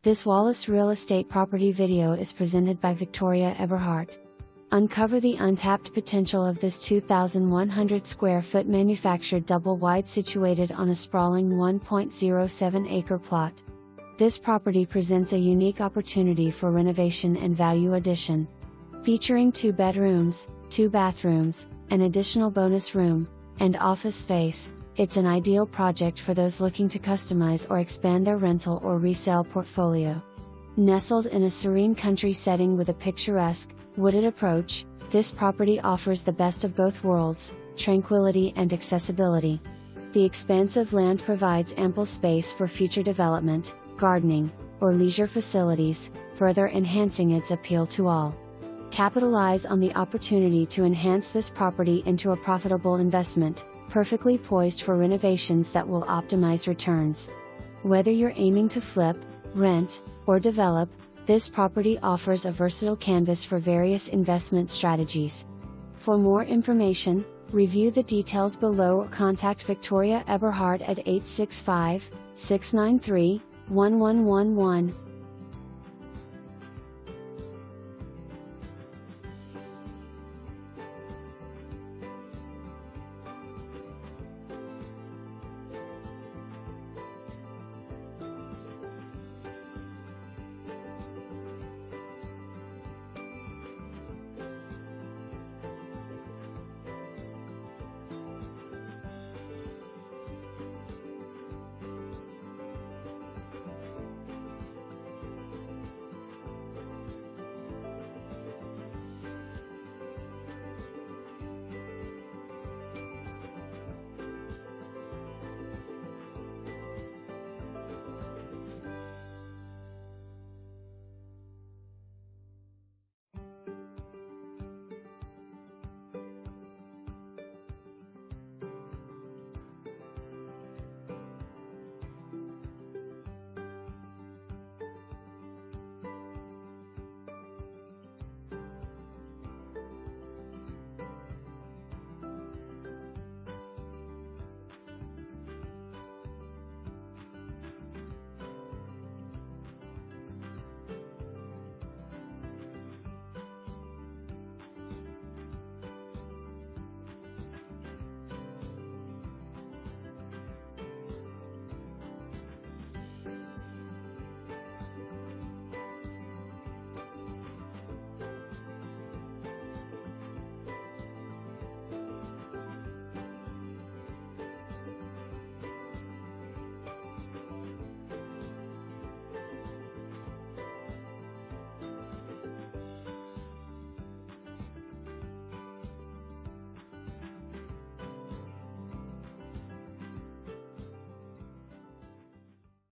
This Wallace Real Estate property video is presented by Victoria Eberhardt. Uncover the untapped potential of this 2,100 square foot manufactured double wide situated on a sprawling 1.07 acre plot. This property presents a unique opportunity for renovation and value addition. Featuring 2 bedrooms, 2 bathrooms, an additional bonus room, and office space, it's an ideal project for those looking to customize or expand their rental or resale portfolio. Nestled in a serene country setting with a picturesque, wooded approach, this property offers the best of both worlds, tranquility and accessibility. The expansive land provides ample space for future development, gardening, or leisure facilities, further enhancing its appeal to all. Capitalize on the opportunity to enhance this property into a profitable investment, perfectly poised for renovations that will optimize returns. Whether you're aiming to flip, rent, or develop, this property offers a versatile canvas for various investment strategies. For more information, review the details below or contact Victoria Eberhardt at 865-693-1111.